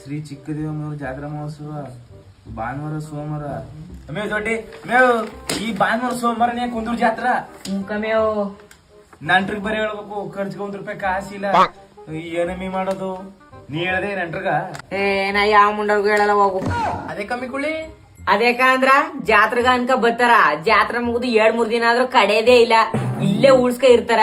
ಶ್ರೀ ಚಿಕ್ಕದೇವಮ್ಮನವ್ರ ಜಾತ್ರಾ ಮಹೋತ್ಸವ ಭಾನುವಾರ ಸೋಮವಾರ ಮೇವ್ ದೊಡ್ಡಿ ಮೇವ್ ಈ ಭಾನುವಾರ ಸೋಮವಾರನೇ ಕುಂದೂರ್ ಜಾತ್ರಾ ಕಮ್ಯಾವ್ ನಂಟ್ರಿಗೆ ಬರೀ ಹೇಳ್ಬೇಕು ಖರ್ಚಿಗೆ ₹1 ಕಾಸಿಲ್ಲ ಏನಮ್ಮಿ ಮಾಡೋದು ನೀ ಹೇಳ್ದೆ ನಂಟ್ರಗ ನಾ ಯಾವ ಮುಂಡರ್ಗು ಹೇಳಲ್ಲ ಹೋಗು. ಅದೇ ಕಮ್ಮಿ ಕುಳಿ ಅದೇಕ ಅಂದ್ರ ಜಾತ್ರೆಗ ಅನ್ಕ ಬರ್ತಾರ, ಜಾತ್ರೆ ಮುಗಿದು 2-3 ದಿನ ಆದ್ರೂ ಕಡೆಯದೇ ಇಲ್ಲ, ಇಲ್ಲೇ ಉಳ್ಸ್ಕ ಇರ್ತಾರ.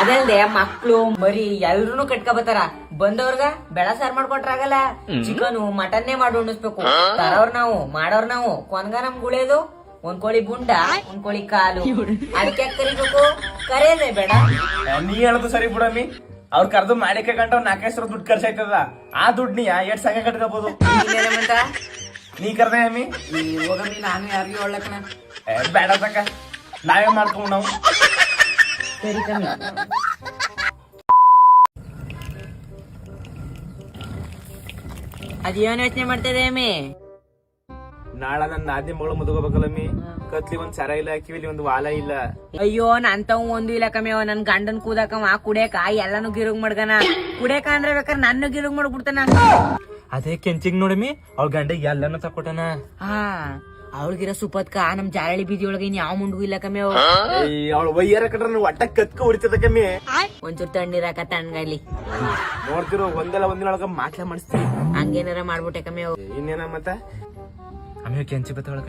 ಅದಲ್ದೆ ಮಕ್ಳು ಮರಿ ಎಲ್ರು ಕಟ್ಕ ಬರ್ತಾರ. ಬಂದವ್ರಗ ಬೆಳ ಸಾರ್ ಮಾಡ್ಕೊಟ್ರಾಗಲ್ಲ, ಚಿಕನು ಮಟನ್ನೇ ಮಾಡಿ ಉಣಿಸ್ಬೇಕು. ತರವ್ರ ನಾವು ಮಾಡೋರ್ ನಾವು. ಕೊನ್ಗ ನಮ್ ಗುಳೇದು ಒಂದ್ ಕೋಳಿ ಬುಂಡ, ಒಂದ್ ಕೋಳಿ ಕಾಲು. ಅದಕ್ಕೆ ಕರಿಬೇಕು, ಕರೆಯದೆ ಬೇಡ. ನೀ ಹೇಳದು ಸರಿ ಬಿಡಮ್ಮಿ. ಅವ್ರ ಕರ್ದು ಮಾಡಿಕೆ ಗಂಟ 4 ಸಾವಿರ ದುಡ್ಡು ಖರ್ಚಾಯ್ತದ. ಆ ದುಡ್ಡು ನೀ 2 ಸಂಘ ಕಟ್ಕೋಬಹುದು. ನೀ ಕರ್ದೆ ಅಮ್ಮಿ ಹೋಗಮ್ಮಿ, ನಾನು ಯಾರಿಗೂ ಒಳ್ಳಕನ ಬೇಡ ತಕ್ಕ, ನಾವೇ ಮಾಡ್ಕೊಂಡ್ ನಾವು. ಸರಿ ಕಮ್ಮಿ. ಅದೇನ್ ಯೋಚನೆ ಮಾಡ್ತಿದೆ ಅಮ್ಮಿ? ನಾಳ ನನ್ನ ನಾದಿ ಮಗಳು ಮುದುಕೋಬೇಕಲ್ಲಮ್ಮಿ. ಕತ್ಲಿ ಒಂದ್ ಸರ ಇಲ್ಲ, ಕಿವಿಲಿ ಒಂದ್ ವಾಲ ಇಲ್ಲ. ಅಯ್ಯೋ ನಂತವ್ ಒಂದು ಇಲ್ಲ ಕಮ್ಮಿ. ನನ್ ಗಂಡನ್ ಕೂದಕವ ಕುಡಿಯಕ ಎಲ್ಲಾನು ಗಿರುಗ್ ಮಾಡ್ಗನ. ಕುಡಿಯಕ ಅಂದ್ರೆ ಬೇಕಾದ್ರೆ ನನ್ನ ಗಿರುಗ್ ಮಾಡ್ಬಿಡ್ತಾನ. ಅದೇ ಕೆಂಚಿಗ್ ನೋಡಮ್ಮಿ, ಅವ್ಳ ಗಂಡಿಗೆ ಎಲ್ಲಾನು ತಕೊಟನ. ಹಾ, ಅವಳಿಗಿರೋ ಸುಪತ್ಕ ನಮ್ ಜಾರಳಿ ಬೀದಿ ಒಳಗ ಇನ್ ಯಾವ ಮುಂಡ್ಗೂ ಇಲ್ಲ ಕಮ್ಮಿ. ಅವಳ ವಯ್ಯಾರ ಕಟ್ರ ಒಟ್ಟ ಕತ್ಕ ಹೊಡಿತದ ಕಮ್ಮಿ. ಒಂಚೂರು ತಣ್ಣೀರಾಕ ತಣ್ಣಗಲಿ ನೋಡ್ತಿರೋ ಒಂದಿನೊಳಗ ಮಾಟ್ಲ ಮಾಡಿಸ್ತೀವಿ. ಹಂಗೇನಾರ ಮಾಡ್ಬಿಟ್ಟೆ ಕಮ್ಮಿ. ಇನ್ನೇನ ಮತ್ತ ಅಮ್ಮಿ ಕೆಂಚಿ ಬತ್ತ ಒಳಗ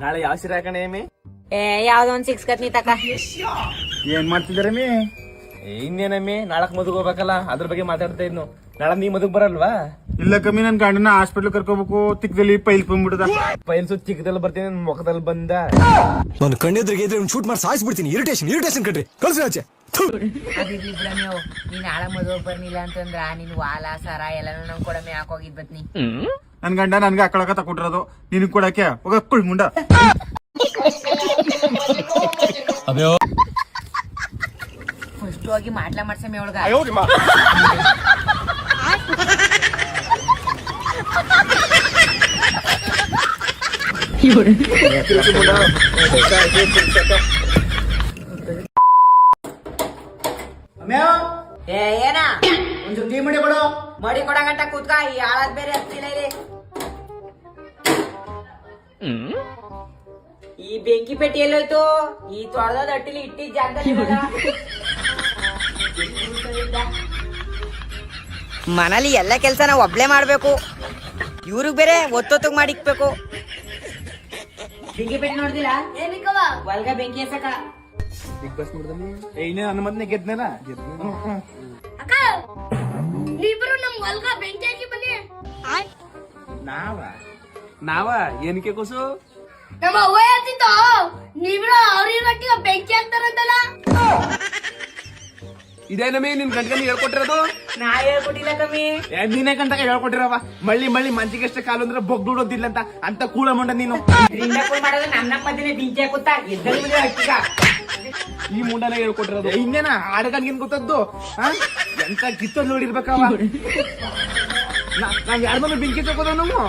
ನಾಳೆ ಯಾವ ಸೀರೆ ಹಾಕಣೆ ಅಮ್ಮಿ? ಯಾವ್ದೋ ಒಂದ್ 6 ಕತ್ನಿ ತಕ. ಏನ್ ಮಾಡ್ತಿದಾರಮ್ಮಿ? ಇನ್ನೇನಮ್ಮಿ, ನಾಳಕ್ ಮದುಗ್ ಹೋಗ್ಬೇಕಲ್ಲ, ಅದ್ರ ಬಗ್ಗೆ ಮಾತಾಡ್ತಾ ಇದ್ನು. ನಾಳೆ ನೀ ಮದುಗ್ ಬರಲ್ವಾ? ಇಲ್ಲ ಕಮ್ಮಿ, ನನ್ ಗಂಡನ ಹಾಸ್ಪಿಟ್ಲ್ ಕರ್ಕೋಬೇಕು. ತಿಕ್ಕದಲ್ಲಿ ಪೈಲ್ ಬಂದ್ಬಿಡದ. ಪೈಲ್ಸು ಚಿಕ್ಕದಲ್ಲಿ ಬರ್ತೀನಿ, ನನ್ ಮುಖದಲ್ಲಿ ಬಂದ. ನಾನು ಕಣ್ಣೆದ್ರಿಗೆ ಇದ್ರೆ ಶೂಟ್ ಮಾಡಿ ಸಾಯಿಸ್ಬಿಡ್ತೀನಿ. ಇರಿಟೇಷನ್ ಕಟ್ರಿ, ಕಳ್ಸಿ ಆಚೆ. ಅದಿರ್ಲಿ ಬಿಡಮ್ಯೋ, ನೀನ್ ಆಳ ಮದುವೆ ಬರ್ನಿಲ್ಲ ಅಂತಂದ್ರ ನೀನ್ ವಾಲ ಸರ ಎಲ್ಲಾನು ನಮ್ ಕೊಡಮೆ ಹಾಕೋಗಿದ್ ಬತ್ನಿ. ನನ್ ಗಂಡ ನನ್ಗೆ ಅಕ್ಕಳಕ ತಕೊಟ್ಟಿರೋದು, ನಿನಗ್ ಕೊಡಕ್ಕೆ ಹೋಗ ಕುಳ್ ಮುಂಡ. ಫಸ್ಟ್ ಹೋಗಿ ಮಾಡ್ಲಾ ಮಾಡ್ಸಮೆ ಒಳಗ. ಏನ ಒಂಚೂರು ಟೀ ಮಾಡಿ ಕೊಡು. ಮಡಿ ಕೊಡ ಗಂಟ ಕೂತ್ಕ. ಈ ಹಾಳಾದ್ ಬೇರೆ ಹತ್ತಿಲ್ಲ ಇಲ್ಲಿ. ಈ ಬೆಂಕಿ ಪೆಟ್ಟಿ ಎಲ್ಲೋಯ್ತು? ಈ ತೊಳೆದ ಅಟ್ಟಿಲಿ ಇಟ್ಟಿದ್ ಜಾಗದಲ್ಲಿ ಮನೇಲಿ ಎಲ್ಲ ಕೆಲ್ಸ ನಾವು ಒಬ್ಳೆ ಮಾಡ್ಬೇಕು. ಇವ್ರಿಗ್ ಬೇರೆ ಒತ್ತೊತ್ತಗ್ ಮಾಡಿಕ್ಬೇಕು. ಬೆಂಕಿ ಪೆಟ್ಟಿ ನೋಡ್ದಿಲ್ಲ? ಒಲ್ಗ ಬೆಂಕಿ ಎಸಕ ಬಿಗ್ ಬಾಸ್ ನೋಡ್ದಮ್ಮಿ. ಇನ್ನೇ ನನ್ನ ಮದ್ನೆ ಗೆದ್ನಲ್ಲ. ನಾವ ಏನಕ್ಕೆ ಕೂಸು? ನಮ್ಮ ಅವ್ವ ಹೇಳ್ತಿತ್ತು, ನೀವಿರ ಅವ್ರಿರಟ್ಟಿಗೆ ಬೆಂಕಿ ಹಾಕ್ತಾರಂತಲ್ಲ. ಇದೇನಮ್ಮಿ ನಿನ್ ಗಂಟೆ ಹೇಳ್ಕೊಟ್ಟಿರೋದು? ನಾ ಹೇಳ್ಕೊಟ್ಟಿಲ್ಲ ಕಮ್ಮಿ. ನೀನೇ ಗಂಟೆ ಹೇಳ್ಕೊಟ್ಟಿರವ. ಮಳ್ಳಿ ಮಂಚಿಗೆ ಅಷ್ಟೇ ಕಾಲು ಅಂದ್ರೆ ಬೊಗ್ಡುಡೋದಿಲ್ಲ ಅಂತ ಕೂಳ ಮಂಡ ನೀನು. ಮಾಡೋದು ನನ್ನ ಮಧ್ಯೆ ಬೆಂಕಿ ಹಾಕುತ್ತಾ ಎದ್ದಲ್ಲಿ ಹಟ್ಟಿಗ. ಈ ಮುಂಡನೇ ಹೇಳ್ಕೊಟ್ಟಿರೋದು. ಇನ್ನೇನ ಆಡಗನ್ಗಿನ್ ಗೊತ್ತದ್ದು? ಎಂತ ಕಿತ್ತದ್ ನೋಡಿರ್ಬೇಕವ. ನಾವ್ ಯಾರ ಮನೆ ಬೆಂಕಿ ತಗೋದ ನಾವು?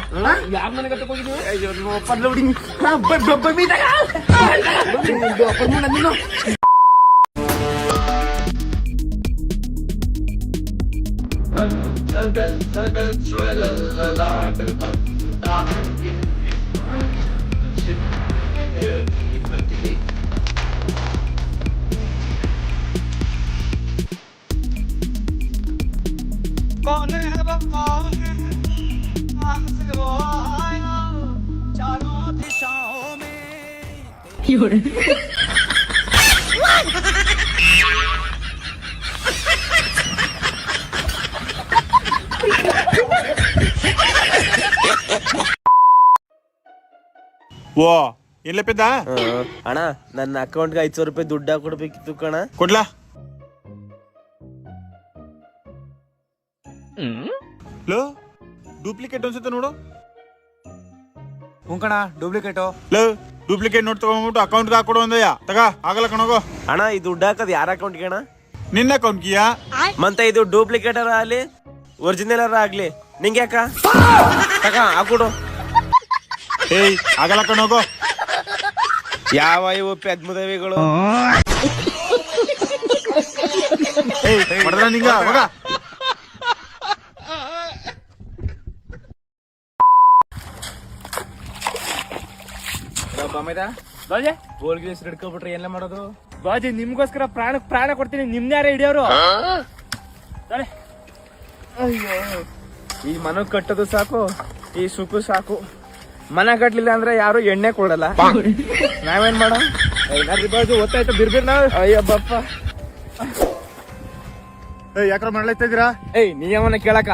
ಯಾರ ಮನೆಗೆ ತಗೋಗಿದ್ವಿ? ಪರ್ಲ ಹುಡಿ ನೀನು. ಓ ಎಲ್ಲ ಪೆದ್ದ ಅಣ್ಣ, ನನ್ನ ಅಕೌಂಟ್ಗೆ 500 ರೂಪಾಯಿ ದುಡ್ಡು ಹಾಕೊಡ್ಬೇಕಿತ್ತು ಕಣ. ಕೊಡ್ಲಾ? ಲೋ ಡೂಪ್ಲಿಕೇಟ್ ಅನ್ಸುತ್ತೆ ನೋಡು. ಕಣ ಡೂಪ್ಲಿಕೇಟು. ಲೋ ಡೂಪ್ಲಿಕೇಟ್ ನೋಟ್ ತಗೊಂಡ್ಬಿಟ್ಟು ಅಕೌಂಟ್ಗೆ ಹಾಕೊಡು ಅಂದಯ್ಯ. ತಗ ಆಗಲ್ಲ ಕಣೋಗೋ. ಅಣ್ಣ, ಈ ದುಡ್ಡು ಹಾಕದ್ ಯಾರ ಅಕೌಂಟ್ಗೆ ಅಣ್ಣ? ನಿನ್ನ ಅಕೌಂಟ್ಗಿಯಾ? ಮತ್ತೆ ಇದು ಡೂಪ್ಲಿಕೇಟರ್ ಆಗ್ಲಿ ಒರಿಜಿನಲ್ ಆಗ್ಲಿ ನಿಂಗೆ ಯಾಕ? ತಗ ಹಾಕೊಡು. ಏಯ್ ಆಗಲ್ಲ ಕಣೋಗೋ. ಯಾವ ಇವು ಪೆದ್ಮುದವಿಗಳು? ಏಯ್ ಹೊಡೆದ ನಿಂಗ ಮಗ. ಬಾಮೇದ ಬಾಜೆ ಗೋಲ್ಗಿ ಹೆಸರು ಹಿಡ್ಕೊಬಿಟ್ರೆ ಎಲ್ಲ ಮಾಡೋದು ಬಾಜಿ ನಿಮ್ಗೋಸ್ಕರ ಪ್ರಾಣ ಕೊಡ್ತೀನಿ ನಿಮ್ನ ಯಾರೇ ಹಿಡಿಯೋರು ಅಯ್ಯೋ ಈ ಮನ ಕಟ್ಟೋದು ಸಾಕು ಈ ಸುಖ ಸಾಕು ಮನ ಕಟ್ಲಿಲ್ಲ ಅಂದ್ರೆ ಯಾರು ಎಣ್ಣೆ ಕೊಡಲ್ಲ ನಾವೇನ್ ಮಾಡ ಬಾಜು ಒತ್ತಾಯ್ತು ಬಿರ್ಬಿರ್ ನಾವ್ ಅಯ್ಯ ಬಪ್ಪ ಯಾಕ್ರ ಮಾಡ್ಲೈತಾ ಇದೀರಾ? ಏಯ್ ನಿಯಮನ ಕೇಳಕ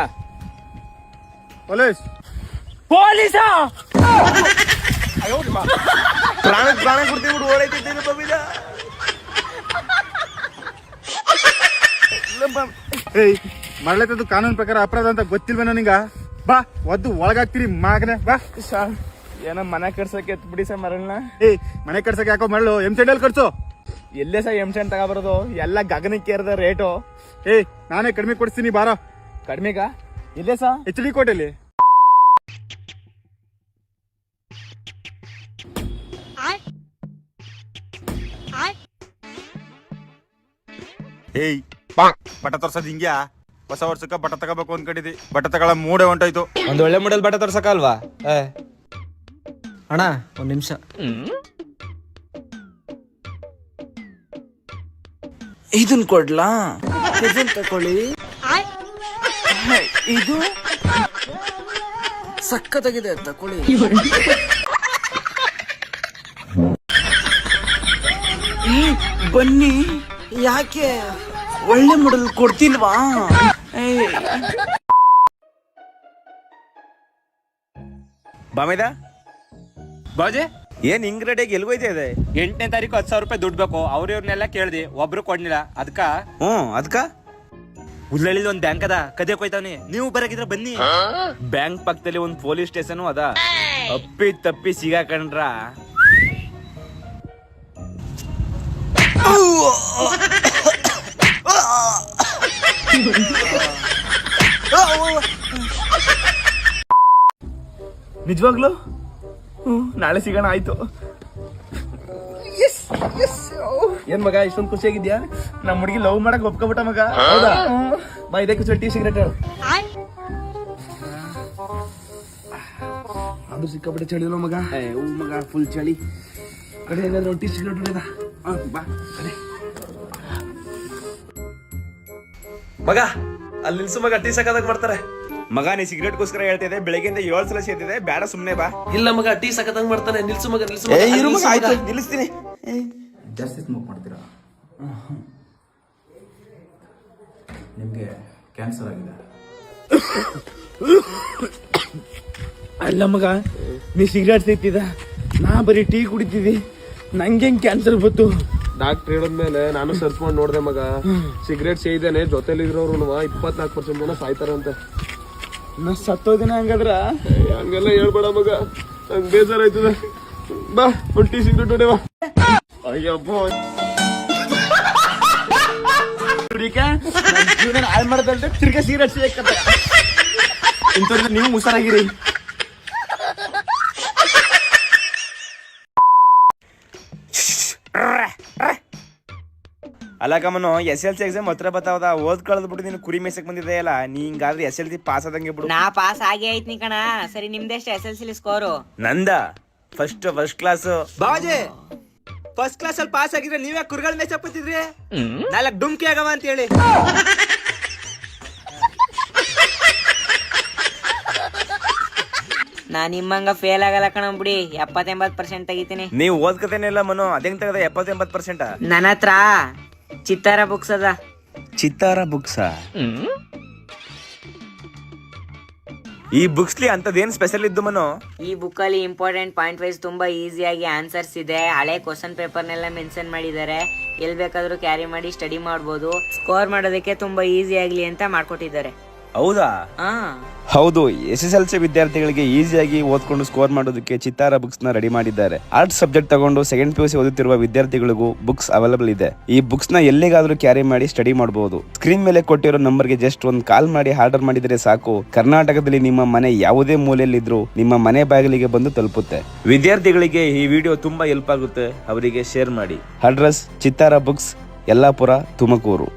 ಪೊಲೀಸ್ ಪೊಲೀಸ ಪ್ರಾಣ ಕೊಡ್ತೀವಿ ಬಿಡು ಓಡೈತಿದ್ದೇನೆ ಬಬಿದ ಏಯ್ ಮಾಡ್ಲೈತದ್ದು ಕಾನೂನು ಪ್ರಕಾರ ಅಪರಾಧ ಅಂತ ಗೊತ್ತಿಲ್ವೇನೋ ನಿಂಗ? ಬಾ ಒದ್ದು ಒಳಗಾಗ್ತೀರಿ ಮಾಗನೆ ಬಾ. ಏನೋ ಮನೆ ಕಟ್ಸಕ್ಕೆ ಎತ್ ಬಿಡಿ ಸರ್ ಮರಳ್ನ. ಏಯ್ ಮನೆ ಕಟ್ಸಕ್ಕೆ ಯಾಕೋ ಮಾಡ್ಲು M-Sand ಕಟ್ಸು. ಎಲ್ಲೇ ಸರ್ M-Sand ತಗೋಬರೋದು ಎಲ್ಲ ಗಗನಕ್ಕೆ ಏರ್ದ ರೇಟು. ಏಯ್ ನಾನೇ ಕಡಿಮೆ ಕೊಡಿಸ್ತೀನಿ ಬಾರೋ. ಕಡಿಮೆಗ ಎಲ್ಲೇ ಸಾ HD ಕೋಟೆಲಿ. ಏಯ್ ಬಟ ತೋರ್ಸೋದ್ ಹಿಂಗ್ಯಾ? ಹೊಸ ವರ್ಷಕ್ಕ ಬಟ ತಗೋಬೇಕು ಅನ್ಕೊಂಡಿದ್ದಿ, ಬಟ ತಗೊಳ ಮೂಡೆ ಹೊಂಟೋಯ್ತು. ಒಂದ್ ಒಳ್ಳೆ ಮಾಡೆಲ್ ಬಟ್ಟೆ ತರ್ಸಕ ಅಲ್ವಾ? ಅಣ್ಣ ಒಂದ್ ನಿಮಿಷ. ಇದನ್ ಕೊಡ್ಲಾ? ಇದನ್ ತಕೊಳ್ಳಿ. ಇದು ಸಕ್ಕತ್ತಾಗಿದೆ, ತಕೊಳ್ಳಿ. ಬನ್ನಿ, ಯಾಕೆ ಒಳ್ಳೆ ಮಾಡಲ್ ಕೊಡ್ತಿಲ್ವಾ? ಬಾಮೇದ ಬಾಜೆ ಏನ್ ಹಿಂಗ್ ರೆಡಿಯಾಗಿ ಎಲ್ಗೋಯ್ತಾ ಇದೆ? 8ನೇ ತಾರೀಕು 10,000 ರೂಪಾಯಿ ದುಡ್ಡು ಬೇಕು. ಅವ್ರವ್ರನ್ನೆಲ್ಲ ಕೇಳ್ದಿ, ಒಬ್ರು ಕೊಡ್ಲಿಲ್ಲ. ಅದಕ್ಕ ಅದ್ಕ ಉದ್ಲಳ್ಳಿಲಿ ಒಂದ್ ಬ್ಯಾಂಕ್ ಅದ, ಕದಿಯಕ್ ಹೋಯ್ತಾವ್ನಿ. ನೀವು ಬರಕಿದ್ರ ಬನ್ನಿ. ಬ್ಯಾಂಕ್ ಪಕ್ಕದಲ್ಲಿ ಒಂದ್ ಪೊಲೀಸ್ ಸ್ಟೇಷನ್ ಅದ. ಅಪ್ಪಿ ತಪ್ಪಿ ಸಿಗಾಕೊಂಡ್ರ ನಿಜವಾಗ್ಲು ನಾಳೆ ಸಿಗೋಣ. ಆಯ್ತು. ಏನ್ ಮಗ ಇಷ್ಟೊಂದು ಖುಷಿಯಾಗಿದ್ಯಾ? ನಮ್ ಹುಡುಗಿ ಲವ್ ಮಾಡಕ್ ಒಪ್ಕೊಬಿಟ್ಟ ಮಗ. ಹೌದಾ? ಬಾ ಇದೇ ಕುಚ ಟೀ ಸಿಗರೇಟ್ ಅದು ಸಿಕ್ಕಾಬಿಟ್ಟೆ ಚಳಿಲ್ಲ ಮಗ. ಮಗ ಫುಲ್ ಚಳಿ. ಕಡೆ ಏನಾದ್ರು ಟೀ ಸಿಗರೇಟ್ ಬಾ ಕಡೆ. ಮಗ ಅಲ್ಲಿ ನಿಲ್ಸು ಮಗ, ಟೀ ಸಕ್ಕದಾಗ ಮಾಡ್ತಾರೆ. ಮಗ ನೀ ಸಿಗರೇಟ್ಗೋಸ್ಕರ ಹೇಳ್ತಿದ್ದೆ, ಬೆಳಗ್ಗೆಯಿಂದ 7 ಸಲ ಸೇರ್ತಿದೆ, ಬೇಡ ಸುಮ್ನೆ ಬಾ. ಇಲ್ಲ ಮಗ, ಟೀ ಸಕ್ಕತ್ತಂಗ್ ಮಾಡ್ತಾನೆ. ನಿಲ್ಸು ಮಗ, ನಿಲ್ಸು. ಆಯ್ತು ನಿಲ್ಲಿಸ್ತೀನಿ. ಜಾಸ್ತಿ ಸ್ಮೋಕ್ ಮಾಡ್ತೀರಾ? ನಿಮಗೆ ಕ್ಯಾನ್ಸರ್ ಆಗಿದೆ. ಅಲ್ಲ ಮಗ, ನೀ ಸಿಗರೇಟ್ ಸೇರ್ತಿದ, ನಾ ಬರೀ ಟೀ ಕುಡಿತಿದ್ದಿ, ನಂಗೆ ಕ್ಯಾನ್ಸರ್ ಬಂತು. ಡಾಕ್ಟರ್ ಹೇಳಿದ್ಮೇಲೆ ನಾನು ಸರ್ಚ್ ಮಾಡಿ ನೋಡ್ದೆ ಮಗ. ಸಿಗರೇಟ್ ಸೇದಿದ್ದೇನೆ, ಜೊತೆಲಿರೋರು 24% ಜನ ಸಾಯ್ತಾರಂತೆ. ನಾ ಸತ್ತೋದಿನ ಹಂಗಾದ್ರ? ಹಂಗೆಲ್ಲ ಹೇಳ್ಬೇಡ ಮಗ, ನಂಗೆ ಬೇಜಾರಾಯ್ತದ. ಬಾ ಒಂದು ಟೀ ಸಿಗರೇಟ್ ಹೊಡೆವಾ. ಅಯ್ಯಪ್ಪ ಜೀವನ ಹಾಳು ಮಾಡೋದಲ್ದೆ ತಿರ್ಗಾ ಸಿಗರೇಟ್ ಸೇಕತ್ತ. ಇಂಥವ್ರಿಗೆ ನೀವು ಹುಷಾರಾಗಿರಿ. ಅಲ್ಲ ಕಮ್ಮನು, SLC ಎಕ್ಸಾಮ್ ಹತ್ರ ಬತ್ತಾವದ, ಓದ್ ಕಳೆದ್ ಬಿಟ್ಟು ನೀನು ಕುರಿ ಮೇಸಕ್ ಬಂದಿದೆ ಅಲ್ಲ. ನೀ ಹಿಂಗಾದ್ರೆ SLC ಪಾಸ್ ಆದಂಗೆ ಬಿಡು. ನಾ ಪಾಸ್ ಆಗೇ ಐತ್ನಿ ಕಣ. ಸರಿ, ನಿಮ್ದೆಷ್ಟು SLC ಸ್ಕೋರು? ನಂದ ಫಸ್ಟ್ ಕ್ಲಾಸ್. ಬಾಜೆ ಫಸ್ಟ್ ಕ್ಲಾಸ್ ಅಲ್ಲಿ ಪಾಸ್ ಆಗಿದ್ರೆ ನೀವೇ ಕುರ್ಗಳ ಮೇಚಪ್ಪತ್ತಿದ್ರಿ. 4 ಡುಮ್ಕಿ ಆಗವ ಅಂತ ಹೇಳಿ. ನಾ ನಿಮ್ಮಂಗ ಫೇಲ್ ಆಗಲ್ಲ ಕಣ ಬಿಡಿ. 70-80% ತೆಗಿತೀನಿ. ನೀವು ಓದ್ಕತೇನಿಲ್ಲ ಮನು, ಅದೇಂಗ್ ತಗದ 70-80%? ನನ್ನ ಹತ್ರ ಚಿತ್ತಾರ ಬುಕ್ಸ್ ಅದ. ಚಿತ್ತಾರ ಬುಕ್ಸಾ? ಈ ಬುಕ್ಸ್ಲಿ ಅಂತದೇನ್ ಸ್ಪೆಷಲ್ ಇದ್ದು ಮನು? ಈ ಬುಕ್ ಅಲ್ಲಿ ಇಂಪಾರ್ಟೆಂಟ್ ಪಾಯಿಂಟ್ ವೈಸ್ ತುಂಬಾ ಈಸಿಯಾಗಿ ಆನ್ಸರ್ಸ್ ಇದೆ. ಹಳೆ ಕ್ವಶನ್ ಪೇಪರ್ ನೆಲ್ಲ ಮೆನ್ಷನ್ ಮಾಡಿದ್ದಾರೆ. ಎಲ್ ಬೇಕಾದ್ರೂ ಕ್ಯಾರಿ ಮಾಡಿ ಸ್ಟಡಿ ಮಾಡಬಹುದು. ಸ್ಕೋರ್ ಮಾಡೋದಕ್ಕೆ ತುಂಬಾ ಈಸಿ ಆಗ್ಲಿ ಅಂತ ಮಾಡ್ಕೊಟ್ಟಿದ್ದಾರೆ. ಹೌದಾ? ಹಾ ಹೌದು, SSLC ವಿದ್ಯಾರ್ಥಿಗಳಿಗೆ ಈಸಿಯಾಗಿ ಓದ್ಕೊಂಡು ಸ್ಕೋರ್ ಮಾಡೋದಕ್ಕೆ ಚಿತ್ತಾರ ಬುಕ್ಸ್ ನ ರೆಡಿ ಮಾಡಿದ್ದಾರೆ. ಆರ್ಟ್ಸ್ ಸಬ್ಜೆಕ್ಟ್ ತಗೊಂಡು ಸೆಕೆಂಡ್ PUC ಓದುತ್ತಿರುವ ವಿದ್ಯಾರ್ಥಿಗಳಿಗೂ ಬುಕ್ಸ್ ಅವೈಲೇಬಲ್ ಇದೆ. ಈ ಬುಕ್ಸ್ ನ ಎಲ್ಲಿಗಾದ್ರೂ ಕ್ಯಾರಿ ಮಾಡಿ ಸ್ಟಡಿ ಮಾಡಬಹುದು. ಸ್ಕ್ರೀನ್ ಮೇಲೆ ಕೊಟ್ಟಿರೋ ನಂಬರ್ಗೆ ಜಸ್ಟ್ ಒಂದು ಕಾಲ್ ಮಾಡಿ ಆರ್ಡರ್ ಮಾಡಿದ್ರೆ ಸಾಕು. ಕರ್ನಾಟಕದಲ್ಲಿ ನಿಮ್ಮ ಮನೆ ಯಾವುದೇ ಮೂಲೆಯಲ್ಲಿದ್ರೂ ನಿಮ್ಮ ಮನೆ ಬಾಗಿಲಿಗೆ ಬಂದು ತಲುಪುತ್ತೆ. ವಿದ್ಯಾರ್ಥಿಗಳಿಗೆ ಈ ವಿಡಿಯೋ ತುಂಬಾ ಹೆಲ್ಪ್ ಆಗುತ್ತೆ, ಅವರಿಗೆ ಶೇರ್ ಮಾಡಿ. ಅಡ್ರೆಸ್ ಚಿತ್ತಾರ ಬುಕ್ಸ್, ಯಲ್ಲಾಪುರ, ತುಮಕೂರು.